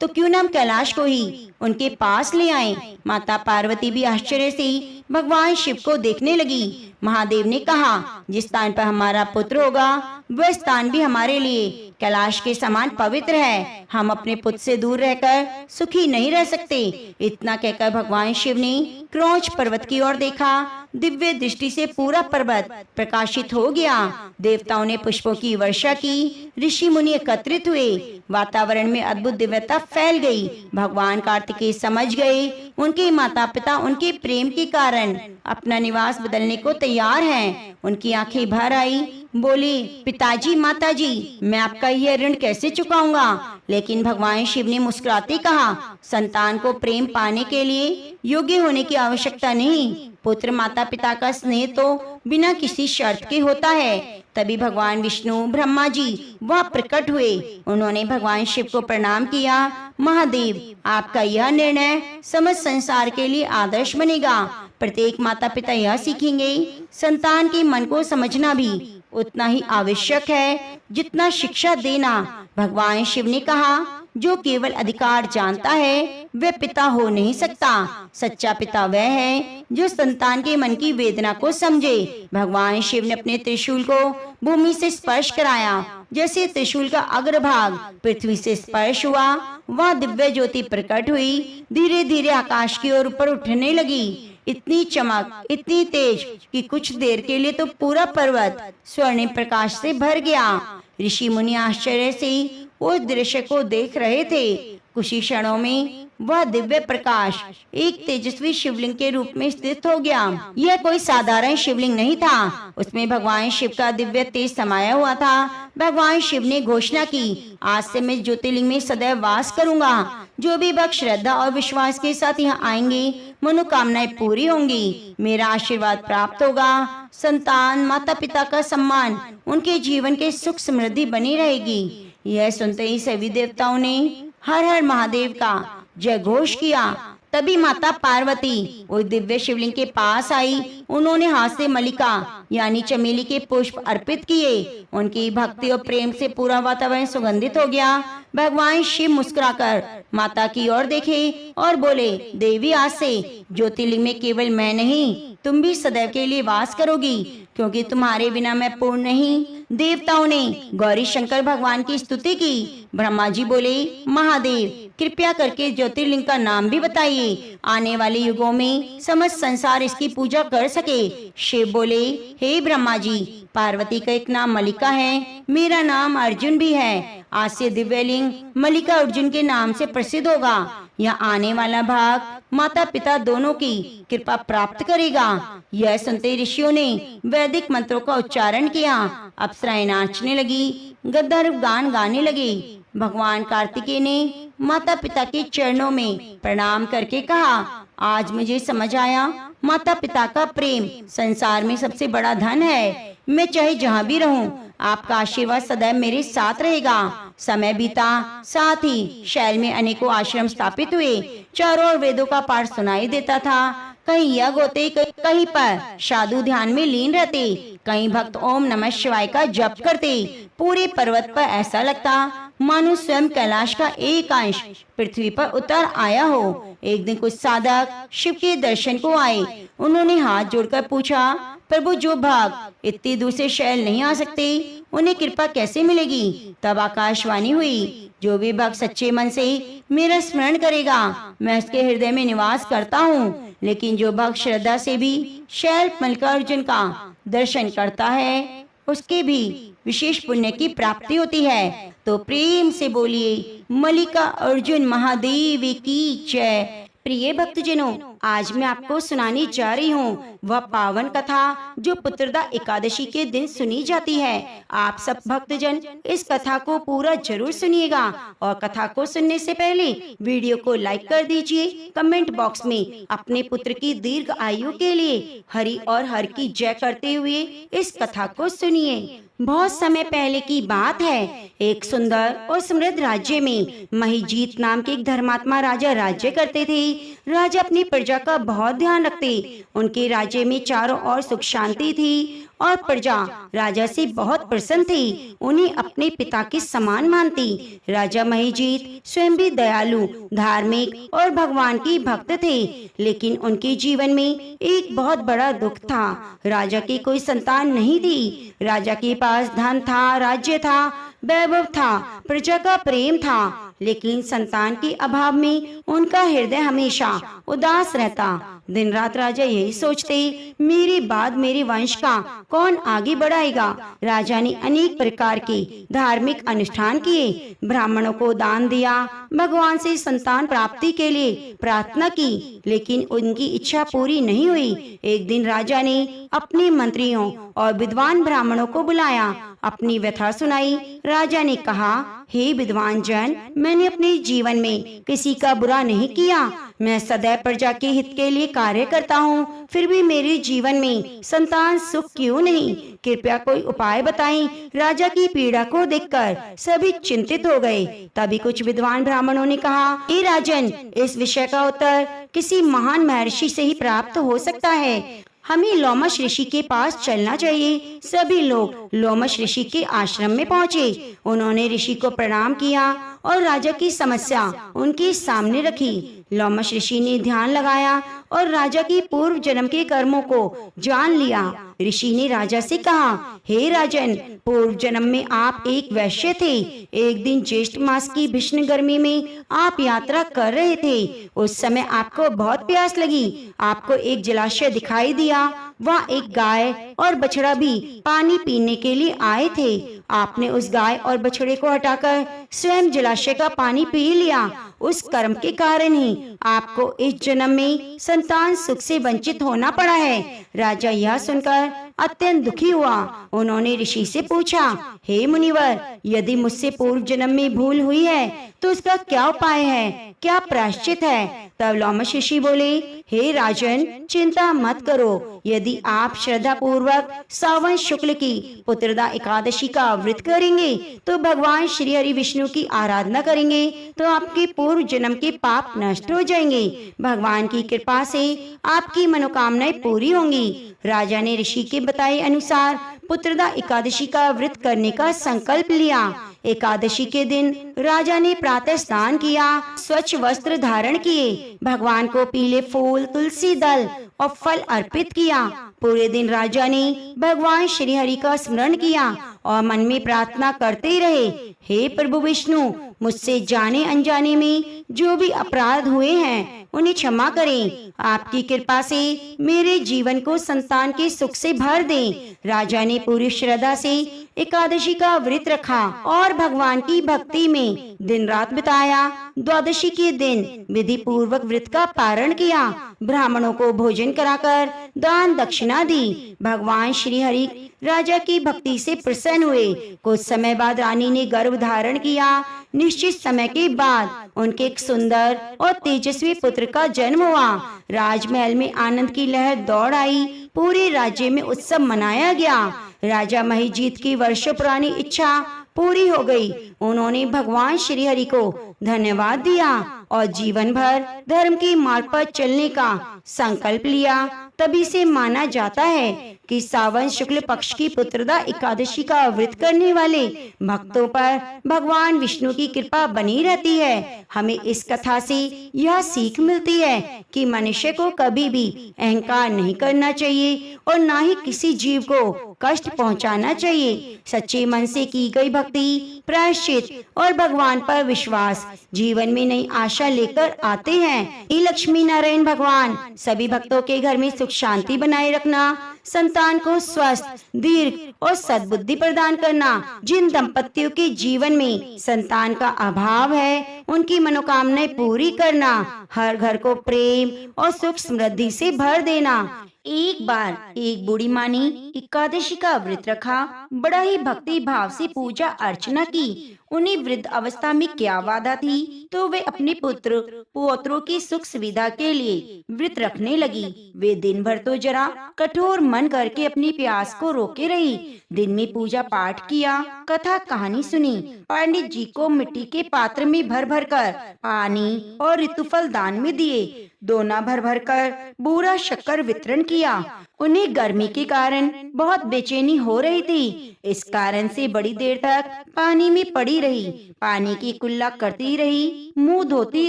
S1: तो क्यों न हम कैलाश को ही उनके पास ले आएं। माता पार्वती भी आश्चर्य से भगवान शिव को देखने लगी। महादेव ने कहा, जिस स्थान पर हमारा पुत्र होगा वह स्थान भी हमारे लिए कैलाश के समान पवित्र है। हम अपने पुत्र से दूर रहकर सुखी नहीं रह सकते। इतना कहकर भगवान शिव ने क्रौंच पर्वत की ओर देखा। दिव्य दृष्टि से पूरा पर्वत प्रकाशित हो गया। देवताओं ने पुष्पों की वर्षा की, ऋषि मुनि एकत्रित हुए, वातावरण में अद्भुत दिव्यता फैल गई। भगवान कार्तिकेय समझ गए, उनके माता पिता उनके प्रेम के कारण अपना निवास बदलने को तैयार हैं। उनकी आंखें भर आई, बोली, पिताजी, माताजी, मैं आपका यह ऋण कैसे चुकाऊंगा? लेकिन भगवान शिव ने मुस्कुराते कहा, संतान को प्रेम पाने के लिए योग्य होने की आवश्यकता नहीं। पुत्र माता पिता का स्नेह तो बिना किसी शर्त के होता है। तभी भगवान विष्णु, ब्रह्मा जी वह प्रकट हुए। उन्होंने भगवान शिव को प्रणाम किया। महादेव, आपका यह निर्णय समस्त संसार के लिए आदर्श बनेगा। प्रत्येक माता पिता यह सीखेंगे, संतान के मन को समझना भी उतना ही आवश्यक है जितना शिक्षा देना। भगवान शिव ने कहा, जो केवल अधिकार जानता है वह पिता हो नहीं सकता। सच्चा पिता वह है जो संतान के मन की वेदना को समझे। भगवान शिव ने अपने त्रिशूल को भूमि से स्पर्श कराया। जैसे त्रिशूल का अग्रभाग पृथ्वी से स्पर्श हुआ, वह दिव्य ज्योति प्रकट हुई, धीरे धीरे आकाश की ओर ऊपर उठने लगी। इतनी चमक, इतनी तेज कि कुछ देर के लिए तो पूरा पर्वत स्वर्णिम प्रकाश से भर गया। ऋषि मुनि आश्चर्य से उस दृश्य को देख रहे थे। कुछ ही क्षणों में वह दिव्य प्रकाश एक तेजस्वी शिवलिंग के रूप में स्थित हो गया। यह कोई साधारण शिवलिंग नहीं था, उसमें भगवान शिव का दिव्य तेज समाया हुआ था। भगवान शिव ने घोषणा की, आज से मैं ज्योतिर्लिंग में सदैव वास करूंगा। जो भी भक्त श्रद्धा और विश्वास के साथ यहाँ आएंगे, मनोकामनाएं पूरी होंगी, मेरा आशीर्वाद प्राप्त होगा। संतान, माता पिता का सम्मान, उनके जीवन के सुख समृद्धि बनी रहेगी। यह सुनते ही सभी देवताओं ने हर हर महादेव का जय घोष किया। तभी माता पार्वती उस दिव्य शिवलिंग के पास आई। उन्होंने हाथ से मलिका यानी चमेली के पुष्प अर्पित किए। उनकी भक्ति और प्रेम से पूरा वातावरण सुगंधित हो गया। भगवान शिव मुस्कुराकर माता की ओर देखे और बोले, देवी, आज से ज्योतिर्लिंग में केवल मैं नहीं, तुम भी सदैव के लिए वास करोगी, क्योंकि तुम्हारे बिना मैं पूर्ण नहीं, देवताओं ने गौरी शंकर भगवान की स्तुति की। ब्रह्मा जी बोले, महादेव कृपया करके ज्योतिर्लिंग का नाम भी बताइए, आने वाले युगों में समस्त संसार इसकी पूजा कर सके। शिव बोले, हे ब्रह्मा जी, पार्वती का एक नाम मल्लिका है, मेरा नाम अर्जुन भी है। आज से दिव्यलिंग मल्लिका अर्जुन के नाम से प्रसिद्ध होगा। यह आने वाला भाग माता पिता दोनों की कृपा प्राप्त करेगा। यह सुनते ऋषियों ने वैदिक मंत्रों का उच्चारण किया। अप्सराएं नाचने लगी, गंधर्व गान गाने लगे। भगवान कार्तिकेय ने माता पिता के चरणों में प्रणाम करके कहा, आज मुझे समझ आया, माता पिता का प्रेम संसार में सबसे बड़ा धन है। मैं चाहे जहाँ भी रहूं, आपका आशीर्वाद सदैव मेरे साथ रहेगा। समय बीता, साथ ही शैल में अनेकों आश्रम स्थापित हुए। चारों ओर वेदों का पाठ सुनाई देता था। कहीं यज्ञ होते, कहीं पर साधु ध्यान में लीन रहते, कहीं भक्त ओम नमः शिवाय का जप करते। पूरे पर्वत पर ऐसा लगता मानो स्वयं कैलाश का एक अंश पृथ्वी पर उतर आया हो। एक दिन कुछ साधक शिव के दर्शन को आए। उन्होंने हाथ जोड़कर पूछा, प्रभु, जो भक्त इतनी दूर से शैल नहीं आ सकते, उन्हें कृपा कैसे मिलेगी? तब आकाशवाणी हुई, जो भी भक्त सच्चे मन से मेरा स्मरण करेगा, मैं उसके हृदय में निवास करता हूँ। लेकिन जो भक्त श्रद्धा से भी शैल मल्लिकार्जुन का दर्शन करता है, उसके भी विशेष पुण्य की प्राप्ति होती है। तो प्रेम से बोलिए, मल्लिका अर्जुन महादेव की जय। प्रिय भक्तजनों, आज मैं आपको सुनाने जा रही हूँ वह पावन कथा जो पुत्रदा एकादशी के दिन सुनी जाती है। आप सब भक्तजन इस कथा को पूरा जरूर सुनिएगा और कथा को सुनने से पहले वीडियो को लाइक कर दीजिए। कमेंट बॉक्स में अपने पुत्र की दीर्घ आयु के लिए हरि और हर की जय करते हुए इस कथा को सुनिए। बहुत समय पहले की बात है। एक सुंदर और समृद्ध राज्य में महिजीत नाम के एक धर्मात्मा राजा राज्य करते थे। राजा अपनी प्रजा का बहुत ध्यान रखते। उनके राज्य में चारों ओर सुख शांति थी और प्रजा राजा से बहुत प्रसन्न थी। उन्हें अपने पिता के समान मानती। राजा महिजीत स्वयं भी दयालु, धार्मिक और भगवान की भक्त थे। लेकिन उनके जीवन में एक बहुत बड़ा दुख था। राजा की कोई संतान नहीं थी। राजा के पास धन था, राज्य था, वैभव था, प्रजा का प्रेम था, लेकिन संतान के अभाव में उनका हृदय हमेशा उदास रहता। दिन रात राजा यही सोचते, मेरे बाद मेरे वंश का कौन आगे बढ़ाएगा। राजा ने अनेक प्रकार के धार्मिक अनुष्ठान किए, ब्राह्मणों को दान दिया, भगवान से संतान प्राप्ति के लिए प्रार्थना की, लेकिन उनकी इच्छा पूरी नहीं हुई। एक दिन राजा ने अपने मंत्रियों और विद्वान ब्राह्मणों को बुलाया, अपनी व्यथा सुनाई। राजा ने कहा, हे विद्वान जन, मैंने अपने जीवन में किसी का बुरा नहीं किया। मैं सदैव प्रजा के हित के लिए कार्य करता हूँ, फिर भी मेरे जीवन में संतान सुख क्यों नहीं? कृपया कोई उपाय बताएं। राजा की पीड़ा को देखकर सभी चिंतित हो गए। तभी कुछ विद्वान ब्राह्मणों ने कहा, हे राजन, इस विषय का उत्तर किसी महान महर्षि से ही प्राप्त हो सकता है। हमें लोमश ऋषि के पास चलना चाहिए। सभी लोग लोमश ऋषि के आश्रम में पहुँचे। उन्होंने ऋषि को प्रणाम किया और राजा की समस्या उनके सामने रखी। लोमश ऋषि ने ध्यान लगाया और राजा की पूर्व जन्म के कर्मों को जान लिया। ऋषि ने राजा से कहा, हे राजन, पूर्व जन्म में आप एक वैश्य थे। एक दिन ज्येष्ठ मास की भीषण गर्मी में आप यात्रा कर रहे थे। उस समय आपको बहुत प्यास लगी। आपको एक जलाशय दिखाई दिया। वहाँ एक गाय और बछड़ा भी पानी पीने के लिए आए थे। आपने उस गाय और बछड़े को हटाकर स्वयं जलाशय का पानी पी लिया। उस कर्म के कारण ही आपको इस जन्म में संतान सुख से वंचित होना पड़ा है। राजा यह सुनकर अत्यंत दुखी हुआ। उन्होंने ऋषि से पूछा, हे मुनिवर, यदि मुझसे पूर्व जन्म में भूल हुई है तो उसका क्या उपाय है, क्या प्रायश्चित है? तब लोमश ऋषि बोले, हे राजन, चिंता मत करो। यदि आप श्रद्धा पूर्वक सावन शुक्ल की पुत्रदा एकादशी का व्रत करेंगे, तो भगवान श्री हरि विष्णु की आराधना करेंगे, तो आपके पूर्व जन्म के पाप नष्ट हो जाएंगे। भगवान की कृपा से आपकी मनोकामनाएं पूरी होंगी। राजा ने ऋषि के बताए अनुसार पुत्रदा एकादशी का व्रत करने का संकल्प लिया। एकादशी के दिन राजा ने प्रातः स्नान किया, स्वच्छ वस्त्र धारण किए, भगवान को पीले फूल, तुलसी दल और फल अर्पित किया। पूरे दिन राजा ने भगवान श्री हरि का स्मरण किया और मन में प्रार्थना करते ही रहे, हे प्रभु विष्णु, मुझसे जाने अनजाने में जो भी अपराध हुए हैं उन्हें क्षमा करें। आपकी कृपा से मेरे जीवन को संतान के सुख से भर दें। राजा ने पूरी श्रद्धा से एकादशी का व्रत रखा और भगवान की भक्ति में दिन रात बिताया। द्वादशी के दिन विधि पूर्वक व्रत का पारण किया, ब्राह्मणों को भोजन कराकर दान दक्षिणा दी। भगवान श्री हरि राजा की भक्ति से प्रसन्न हुए। कुछ समय बाद रानी ने गर्भ धारण किया। निश्चित समय के बाद उनके एक सुंदर और तेजस्वी पुत्र का जन्म हुआ। राजमहल में आनंद की लहर दौड़ आई। पूरे राज्य में उत्सव मनाया गया। राजा महिजीत की वर्षों पुरानी इच्छा पूरी हो गई। उन्होंने भगवान श्री हरि को धन्यवाद दिया और जीवन भर धर्म के मार्ग पर चलने का संकल्प लिया। तभी से माना जाता है कि सावन शुक्ल पक्ष की पुत्रदा एकादशी का व्रत करने वाले भक्तों पर भगवान विष्णु की कृपा बनी रहती है। हमें इस कथा से यह सीख मिलती है कि मनुष्य को कभी भी अहंकार नहीं करना चाहिए और ना ही किसी जीव को कष्ट पहुंचाना चाहिए। सच्चे मन से की गई भक्ति, प्रायश्चित और भगवान पर विश्वास जीवन में नई आशा लेकर आते हैं। हे लक्ष्मी नारायण भगवान सभी भक्तों के घर में सुख शांति बनाए रखना, संतान को स्वस्थ, दीर्घ और सद्बुद्धि प्रदान करना। जिन दंपतियों के जीवन में संतान का अभाव है उनकी मनोकामनाएं पूरी करना। हर घर को प्रेम और सुख समृद्धि से भर देना। एक बार एक बूढ़ी माँ ने एकादशी का व्रत रखा, बड़ा ही भक्ति भाव से पूजा अर्चना की। उन्हें वृद्ध अवस्था में क्या बाधा थी, तो वे अपने पुत्र पौत्रों की सुख सुविधा के लिए व्रत रखने लगी। वे दिन भर तो जरा कठोर मन करके अपनी प्यास को रोके रही। दिन में पूजा पाठ किया, कथा कहानी सुनी। पंडित जी को मिट्टी के पात्र में भर भर कर पानी और ऋतुफल दान में दिए। दोना भर भर कर बूरा शक्कर वितरण किया। उन्हें गर्मी के कारण बहुत बेचैनी हो रही थी। इस कारण से बड़ी देर तक पानी में पड़ी रही। पानी की कुल्ला करती रही, मुंह धोती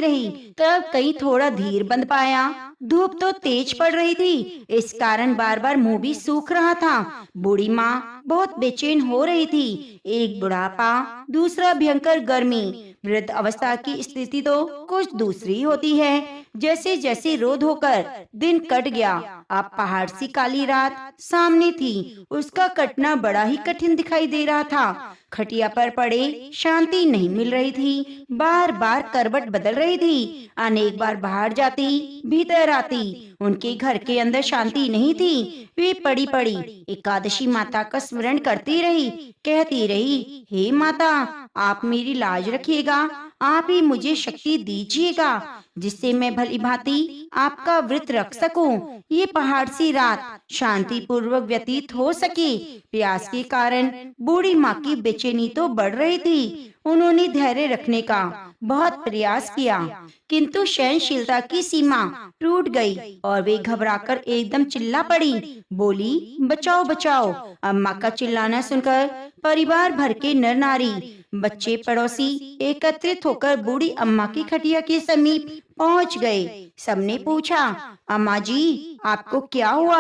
S1: रही। तब कहीं थोड़ा धीर बंद पाया। धूप तो तेज पड़ रही थी, इस कारण बार बार मुंह भी सूख रहा था। बूढ़ी माँ बहुत बेचैन हो रही थी। एक बुढ़ापा, दूसरा भयंकर गर्मी। वृद्ध अवस्था की स्थिति तो कुछ दूसरी होती है। जैसे जैसे रोध होकर दिन कट गया, अब पहाड़ सी काली रात सामने थी। उसका कटना बड़ा ही कठिन दिखाई दे रहा था। खटिया पर पड़े शांति नहीं मिल रही थी। बार बार करवट बदल रही थी। अनेक बार बाहर जाती, भीतर आती। उनके घर के अंदर शांति नहीं थी। वे पड़ी पड़ी एकादशी माता का स्मरण करती रही, कहती रही, हे माता, आप मेरी लाज रखिएगा। आप ही मुझे शक्ति दीजिएगा जिससे मैं भली भांति आपका व्रत रख सकूं। ये पहाड़ सी रात शांति पूर्वक व्यतीत हो सके। प्यास के कारण बूढ़ी माँ की बेचैनी तो बढ़ रही थी। उन्होंने धैर्य रखने का बहुत प्रयास किया, किंतु सहनशीलता की सीमा टूट गई और वे घबराकर एकदम चिल्ला पड़ी। बोली, बचाओ बचाओ। अम्मा का चिल्लाना सुनकर परिवार भर के नर नारी, बच्चे, पड़ोसी एकत्रित होकर बूढ़ी अम्मा की खटिया के समीप पहुंच गए। सबने पूछा, अम्मा जी, आपको क्या हुआ?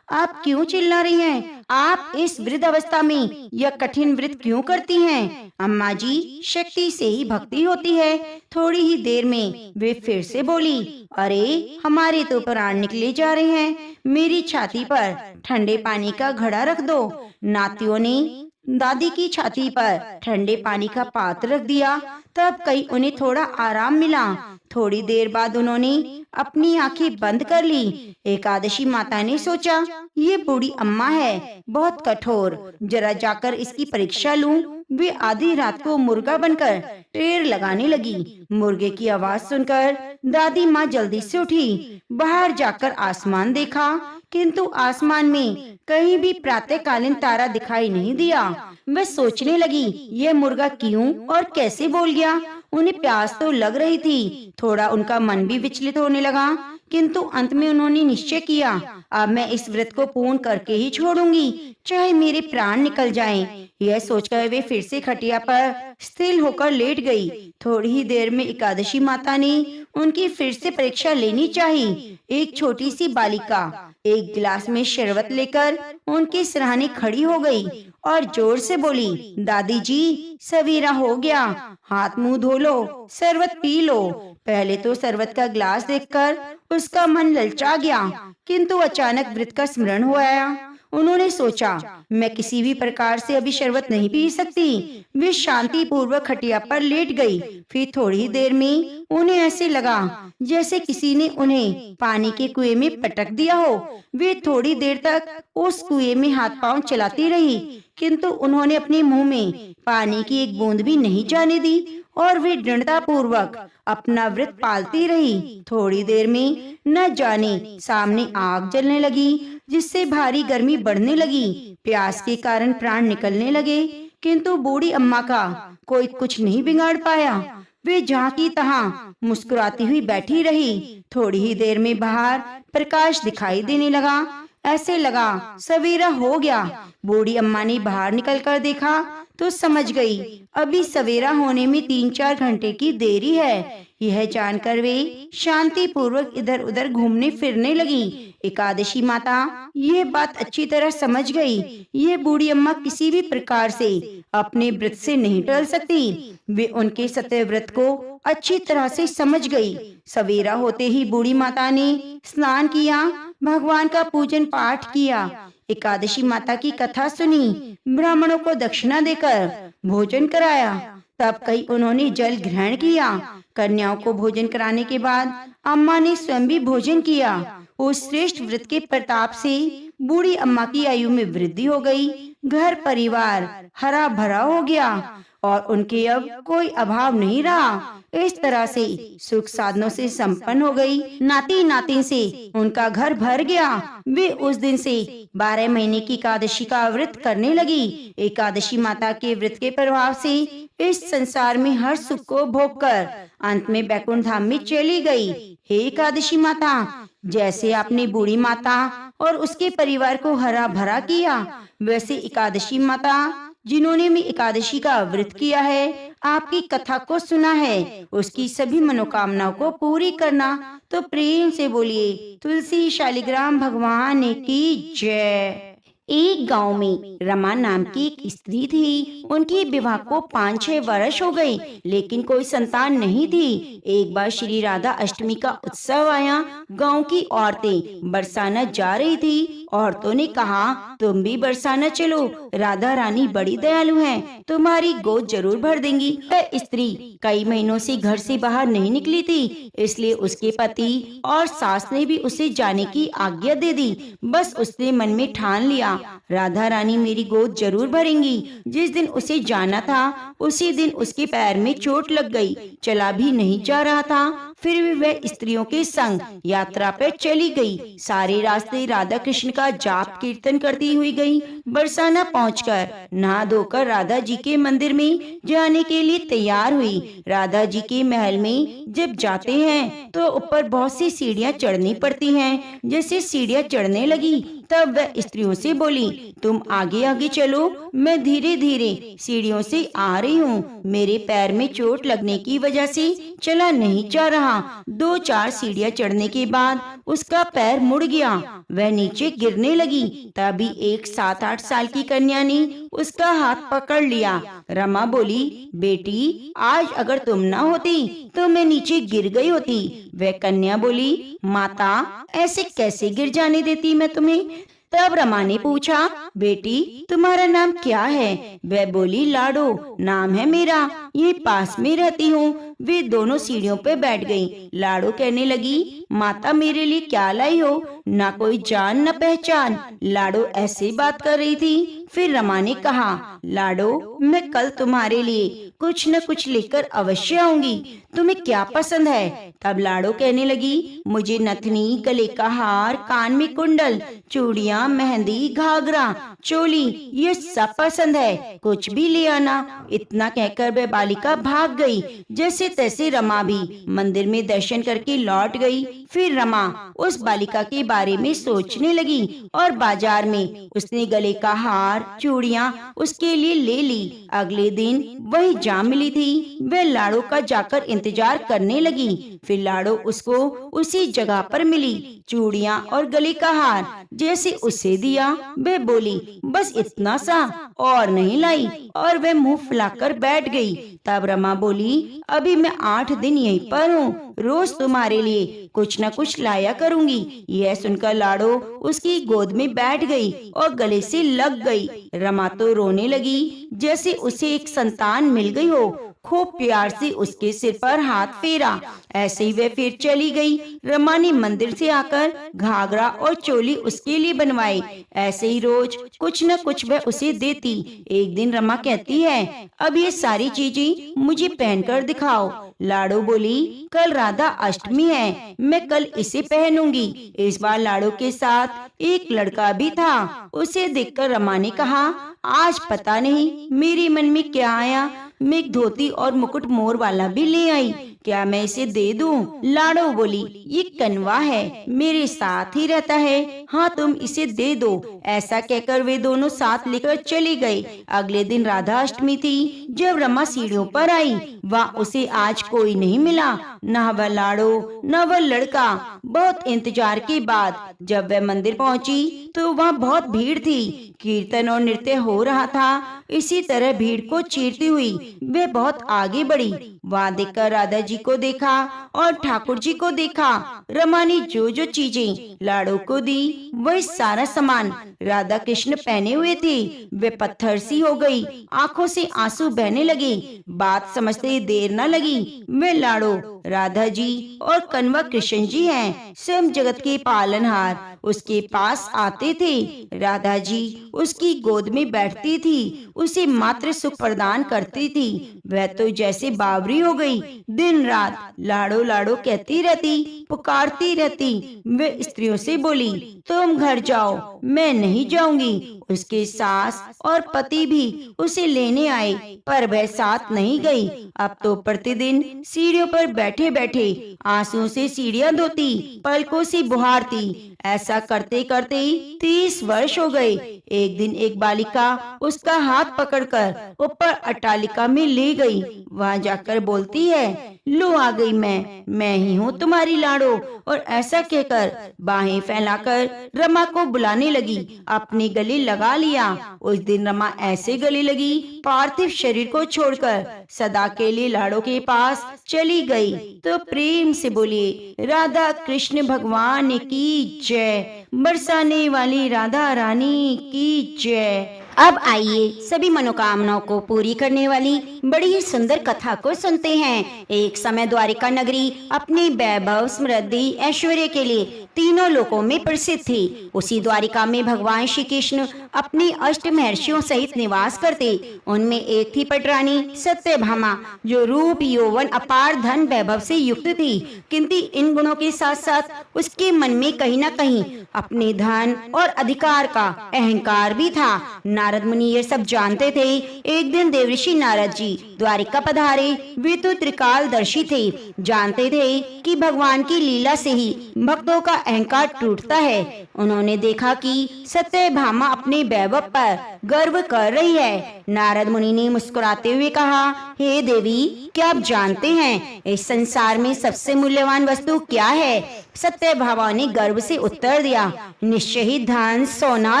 S1: आप क्यों चिल्ला रही हैं? आप इस वृद्ध अवस्था में यह कठिन व्रत क्यों करती हैं? अम्मा जी, शक्ति से ही भक्ति होती है। थोड़ी ही देर में वे फिर से बोली, अरे हमारे तो प्राण निकले जा रहे हैं। मेरी छाती पर ठंडे पानी का घड़ा रख दो। नातियों ने दादी की छाती पर ठंडे पानी का पात्र रख दिया। तब कहीं उन्हें थोड़ा आराम मिला। थोड़ी देर बाद उन्होंने अपनी आंखें बंद कर ली। एकादशी माता ने सोचा, ये बूढ़ी अम्मा है, बहुत कठोर, जरा जाकर इसकी परीक्षा लूं। वे आधी रात को मुर्गा बनकर टेर लगाने लगी। मुर्गे की आवाज सुनकर दादी माँ जल्दी से उठी। बाहर जाकर आसमान देखा, किंतु आसमान में कहीं भी प्रातःकालीन तारा दिखाई नहीं दिया। वह सोचने लगी, यह मुर्गा क्यों और कैसे बोल गया? उन्हें प्यास तो लग रही थी। थोड़ा उनका मन भी विचलित होने लगा, किंतु अंत में उन्होंने निश्चय किया, अब मैं इस व्रत को पूर्ण करके ही छोड़ूंगी, चाहे मेरे प्राण निकल जाएं। यह सोचकर वे फिर से खटिया पर स्थिर होकर लेट गई। थोड़ी ही देर में एकादशी माता ने उनकी फिर से परीक्षा लेनी चाहिए। एक छोटी सी बालिका एक गिलास में शरबत लेकर उनके सिरहाने खड़ी हो गई और जोर से बोली, दादी जी सवेरा हो गया, हाथ मुंह धो लो, शरबत पी लो। पहले तो शरबत का ग्लास देखकर उसका मन ललचा गया, किंतु अचानक व्रत का स्मरण हो आया। उन्होंने सोचा, मैं किसी भी प्रकार से अभी शरबत नहीं पी सकती। वे शांति पूर्वक खटिया पर लेट गई। फिर थोड़ी ही देर में उन्हें ऐसे लगा जैसे किसी ने उन्हें पानी के कुएं में पटक दिया हो। वे थोड़ी देर तक उस कुएं में हाथ पांव चलाती रही, किंतु उन्होंने अपने मुंह में पानी की एक बूंद भी नहीं जाने दी और वे दृढ़ता पूर्वक अपना व्रत पालती रही। थोड़ी देर में न जाने सामने आग जलने लगी, जिससे भारी गर्मी बढ़ने लगी। प्यास के कारण प्राण निकलने लगे, किंतु बूढ़ी अम्मा का कोई कुछ नहीं बिगाड़ पाया। वे जहाँ की तहाँ मुस्कुराती हुई बैठी रही। थोड़ी ही देर में बाहर प्रकाश दिखाई देने लगा। ऐसे लगा सवेरा हो गया। बूढ़ी अम्मा ने बाहर निकलकर देखा तो समझ गई अभी सवेरा होने में 3-4 घंटे की देरी है। यह जानकर वे शांति पूर्वक इधर उधर घूमने फिरने लगी। एकादशी माता ये बात अच्छी तरह समझ गई। ये बूढ़ी अम्मा किसी भी प्रकार से अपने व्रत से नहीं टल सकती। वे उनके सत्य व्रत को अच्छी तरह से समझ गई। सवेरा होते ही बूढ़ी माता ने स्नान किया, भगवान का पूजन पाठ किया, एकादशी माता की कथा सुनी, ब्राह्मणों को दक्षिणा देकर भोजन कराया। तब कई उन्होंने जल ग्रहण किया। कन्याओं को भोजन कराने के बाद अम्मा ने स्वयं भी भोजन किया। उस श्रेष्ठ व्रत के प्रताप से बूढ़ी अम्मा की आयु में वृद्धि हो गई। घर परिवार हरा भरा हो गया और उनके अब कोई अभाव नहीं रहा। इस तरह से सुख साधनों से संपन्न हो गई। नाती नातिन से उनका घर भर गया। वे उस दिन से 12 महीने की एकादशी का व्रत करने लगी। एकादशी माता के व्रत के प्रभाव से इस संसार में हर सुख को भोग कर अंत में बैकुंठ धाम में चली गई। हे एकादशी माता, जैसे आपने बूढ़ी माता और उसके परिवार को हरा भरा किया, वैसे एकादशी माता जिन्होंने भी एकादशी का व्रत किया है, आपकी कथा को सुना है, उसकी सभी मनोकामनाओं को पूरी करना। तो प्रेम से बोलिए तुलसी शालिग्राम भगवान की जय। एक गांव में रमा नाम की एक स्त्री थी। उनकी विवाह को 5-6 वर्ष हो गए, लेकिन कोई संतान नहीं थी। एक बार श्री राधा अष्टमी का उत्सव आया। गांव की औरतें बरसाना जा रही थी। औरतों ने कहा, तुम भी बरसाना चलो, राधा रानी बड़ी दयालु हैं, तुम्हारी गोद जरूर भर देंगी। वह स्त्री कई महीनों से घर से बाहर नहीं निकली थी, इसलिए उसके पति और सास ने भी उसे जाने की आज्ञा दे दी। बस उसने मन में ठान लिया, राधा रानी मेरी गोद जरूर भरेंगी। जिस दिन उसे जाना था, उसी दिन उसके पैर में चोट लग गई, चला भी नहीं जा रहा था। फिर भी वह स्त्रियों के संग यात्रा पर चली गई। सारे रास्ते राधा कृष्ण का जाप कीर्तन करती हुई गई। बरसाना पहुंचकर नहा धोकर राधा जी के मंदिर में जाने के लिए तैयार हुई। राधा जी के महल में जब जाते हैं तो ऊपर बहुत सी सीढ़ियां चढ़नी पड़ती हैं। जैसे सीढ़ियां चढ़ने लगी तब वह स्त्रियों से बोली, तुम आगे आगे चलो, मैं धीरे धीरे सीढ़ियों से आ रही हूँ। मेरे पैर में चोट लगने की वजह से चला नहीं जा रहा। 2-4 सीढ़ियां चढ़ने के बाद उसका पैर मुड़ गया, वह नीचे गिरने लगी। तभी एक 7-8 साल की कन्या ने उसका हाथ पकड़ लिया। रमा बोली, बेटी आज अगर तुम ना होती तो मैं नीचे गिर गई होती। वह कन्या बोली, माता ऐसे कैसे गिर जाने देती मैं तुम्हें। तब रमा ने पूछा, बेटी तुम्हारा नाम क्या है। वह बोली, लाडो नाम है मेरा, ये पास में रहती हूँ। वे दोनों सीढ़ियों पे बैठ गईं। लाडो कहने लगी, माता मेरे लिए क्या लाई हो, ना कोई जान न पहचान। लाडो ऐसे बात कर रही थी। फिर रमा ने कहा, लाडो मैं कल तुम्हारे लिए कुछ न कुछ लेकर अवश्य आऊंगी, तुम्हें क्या पसंद है। तब लाडो कहने लगी, मुझे नथनी, गले का हार, कान में कुंडल, चूड़ियाँ, मेहंदी, घाघरा, चोली ये सब पसंद है, कुछ भी ले आना। इतना कहकर वह बालिका भाग गई। जैसे तैसे रमा भी मंदिर में दर्शन करके लौट गई। फिर रमा उस बालिका के बारे में सोचने लगी और बाजार में उसने गले का हार, हार चूड़ियां उसके लिए ले ली। अगले दिन वही जा मिली थी। वह लाड़ो का जाकर इंतजार करने लगी। फिर लाड़ो उसको उसी जगह पर मिली। चूड़ियां और गले का हार जैसे उसे दिया, वह बोली बस इतना सा और नहीं लाई, और वह मुंह फुलाकर बैठ गई। तब रमा बोली अभी मैं 8 दिन यहीं पर हूँ, रोज तुम्हारे लिए कुछ न कुछ लाया करूँगी। यह सुनकर लाड़ो उसकी गोद में बैठ गई और गले से लग गई। रमा तो रोने लगी जैसे उसे एक संतान मिल गई हो। खूब प्यार से उसके सिर पर हाथ फेरा। ऐसे ही वह फिर चली गई। रमा ने मंदिर से आकर घाघरा और चोली उसके लिए बनवाई। ऐसे ही रोज कुछ न कुछ वह उसे देती। एक दिन रमा कहती है अब ये सारी चीजें मुझे पहनकर दिखाओ। लाड़ो बोली कल राधा अष्टमी है, मैं कल इसे पहनूंगी। इस बार लाड़ो के साथ एक लड़का भी था। उसे देखकर रमा ने कहा आज पता नहीं मेरे मन में क्या आया, मैं एक धोती और मुकुट मोर वाला भी ले आई, क्या मैं इसे दे दूं? लाड़ो बोली ये कनवा है, मेरे साथ ही रहता है, हाँ तुम इसे दे दो। ऐसा कहकर वे दोनों साथ लेकर चले गए। अगले दिन राधा अष्टमी थी। जब रमा सीढ़ियों पर आई, वहाँ उसे आज कोई नहीं मिला, न वह लाड़ो न वह लड़का। बहुत इंतजार के बाद जब वह मंदिर पहुँची तो वहाँ बहुत भीड़ थी। कीर्तन और नृत्य हो रहा था। इसी तरह भीड़ को चीरती हुई वे बहुत आगे बढ़ी। वहाँ देखकर राधा जी को देखा और ठाकुर जी को देखा। रमा ने जो जो चीजें लाड़ो को दी वही सारा सामान राधा कृष्ण पहने हुए थे। वे पत्थर सी हो गई, आंखों से आंसू बहने लगे। बात समझते देर न लगी। वे लाड़ो राधा जी और कन्वा कृष्ण जी हैं, स्वयं जगत के पालनहार उसके पास आते थे। राधा जी उसकी गोद में बैठती थी, उसे मात्र सुख प्रदान करती थी। वह तो जैसे बावरी हो गई, दिन रात लाड़ो लाड़ो कहती रहती, पुकारती रहती। वे स्त्रियों से बोली तुम घर जाओ, मैं नहीं जाऊंगी। उसके सास और पति भी उसे लेने आए, पर वह साथ नहीं गई। अब तो प्रतिदिन सीढ़ियों पर बैठे बैठे आंसुओं से सीढ़ियां धोती, पलकों से बुहारती। ऐसा करते करते 30 वर्ष हो गए। एक दिन एक बालिका उसका हाथ पकड़कर ऊपर अट्टालिका में ले गई। वहाँ जाकर बोलती है लो आ गई मैं ही हूँ तुम्हारी लाड़ो। और ऐसा कहकर बाहें फैलाकर रमा को बुलाने लगी, अपने गले लगा लिया। उस दिन रमा ऐसे गले लगी, पार्थिव शरीर को छोड़कर सदा के लिए लाड़ो के पास चली गई। तो प्रेम से बोलिए राधा कृष्ण भगवान की जय, बरसाने वाली राधा रानी की जय। अब आइए सभी मनोकामनाओं को पूरी करने वाली बड़ी ही सुंदर कथा को सुनते हैं। एक समय द्वारिका नगरी अपने वैभव समृद्धि ऐश्वर्य के लिए तीनों लोकों में प्रसिद्ध थी। उसी द्वारिका में भगवान श्री कृष्ण अपने अष्ट महर्षियों सहित निवास करते। उनमें एक थी पटरानी सत्यभामा, जो रूप यौवन अपार धन वैभव से युक्त थी, किंतु इन गुणों के साथ साथ उसके मन में कहीं न कहीं अपने धन और अधिकार का अहंकार भी था। नारद मुनि ये सब जानते थे। एक दिन देवऋषि नारद जी द्वारिका पधारे। वे तो त्रिकालदर्शी थे, जानते थे कि भगवान की लीला से ही भक्तों का अहंकार टूटता है। उन्होंने देखा कि सत्यभामा अपने वैभव पर गर्व कर रही है। नारद मुनि ने मुस्कुराते हुए कहा, हे देवी, क्या आप जानते हैं इस संसार में सबसे मूल्यवान वस्तु क्या है? सत्यभामा ने गर्व से उत्तर दिया, निश्चय ही धन, सोना,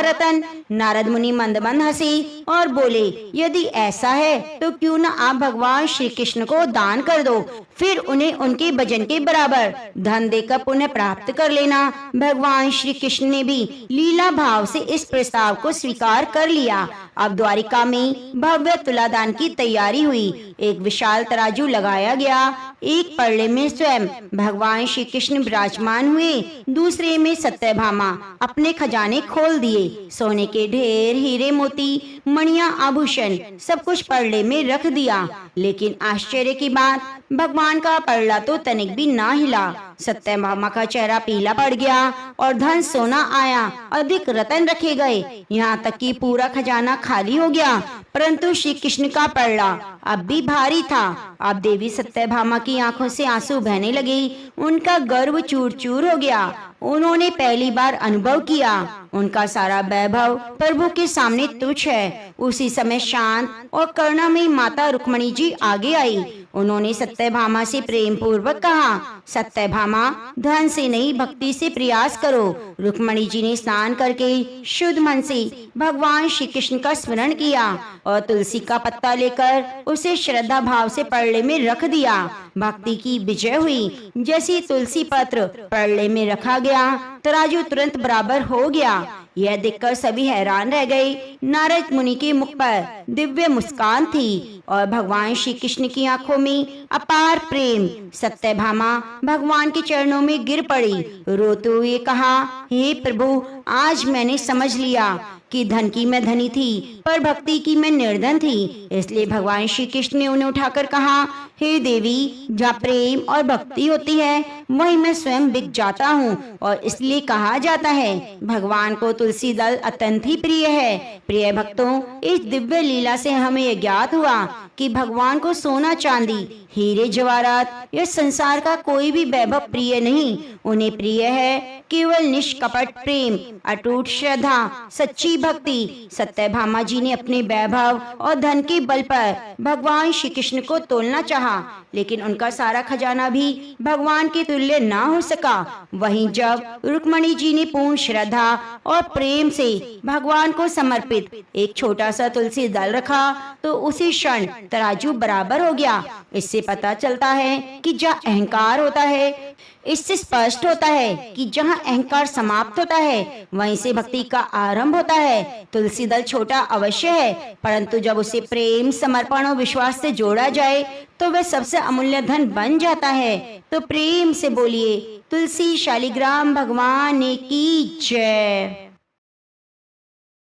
S1: रतन। नारद मुनि मंद मंद हंसे और बोले, यदि ऐसा है तो क्यों न आप भगवान श्री कृष्ण को दान कर दो, फिर उन्हें उनके भजन के बराबर धन देकर पुण्य प्राप्त कर लेना। भगवान श्री कृष्ण ने भी लीला भाव से इस प्रस्ताव को स्वीकार कर लिया। अब द्वारिका में भव्य तुलादान की तैयारी हुई। एक विशाल तराजू लगाया गया। एक पड़े में स्वयं भगवान श्री कृष्ण विराजमान हुए, दूसरे में सत्यभामा अपने खजाने खोल दिए। सोने के ढेर, हीरे मोती, मणियां, आभूषण सब कुछ पड़े में रख दिया। लेकिन आश्चर्य की बात, भगवान का पड़ला तो तनिक भी ना हिला। सत्यभामा का चेहरा पीला पड़ गया और धन सोना आया, अधिक रतन रखे गए, यहाँ तक कि पूरा खजाना खाली हो गया। परंतु श्री कृष्ण का पड़ला अब भी भारी था। अब देवी सत्यभामा की आंखों से आंसू बहने लगे। उनका गर्व चूर चूर हो गया। उन्होंने पहली बार अनुभव किया उनका सारा वैभव प्रभु के सामने तुच्छ है। उसी समय शांत और करुणामयी माता रुक्मणी जी आगे आई। उन्होंने सत्यभामा से प्रेम पूर्वक कहा, सत्यभामा, धन से नहीं भक्ति से प्रयास करो। रुक्मणी जी ने स्नान करके शुद्ध मन से भगवान श्री कृष्ण का स्मरण किया और तुलसी का पत्ता लेकर उसे श्रद्धा भाव से परले में रख दिया। भक्ति की विजय हुई। जैसे तुलसी पत्र परले में रखा गया, तराजू तुरंत बराबर हो गया। यह देखकर सभी हैरान रह गए। नारद मुनि के मुख पर दिव्य मुस्कान थी और भगवान श्री कृष्ण की आंखों में अपार प्रेम। सत्यभामा भगवान के चरणों में गिर पड़ी। रोते हुए कहा, हे प्रभु, आज मैंने समझ लिया कि धन की मैं धनी थी पर भक्ति की मैं निर्धन थी। इसलिए भगवान श्री कृष्ण ने उन्हें उठाकर कहा, हे देवी, जहाँ प्रेम और भक्ति होती है वहीं मैं स्वयं बिक जाता हूँ। और इसलिए कहा जाता है, भगवान को तुलसी दल अत्यंत ही प्रिय है। प्रिय भक्तों, इस दिव्य लीला से हमें यह ज्ञात हुआ कि भगवान को सोना चांदी, हीरे जवाहरात, यह संसार का कोई भी वैभव प्रिय नहीं। उन्हें प्रिय है केवल निष्कपट प्रेम, अटूट श्रद्धा, सच्ची भक्ति। सत्यभामा जी ने अपने वैभव और धन के बल पर भगवान श्री कृष्ण को तोलना चाहा, लेकिन उनका सारा खजाना भी भगवान के तुल्य ना हो सका। वहीं जब रुक्मणी जी ने पूर्ण श्रद्धा और प्रेम से भगवान को समर्पित एक छोटा सा तुलसी दल रखा तो उसी क्षण तराजू बराबर हो गया। इससे पता चलता है कि जहाँ अहंकार होता है, इससे स्पष्ट होता है कि जहाँ अहंकार समाप्त होता है वहीं से भक्ति का आरंभ होता है। तुलसी दल छोटा अवश्य है, परंतु जब उसे प्रेम, समर्पण और विश्वास से जोड़ा जाए तो वह सबसे अमूल्य धन बन जाता है। तो प्रेम से बोलिए, तुलसी शालिग्राम भगवान की जय।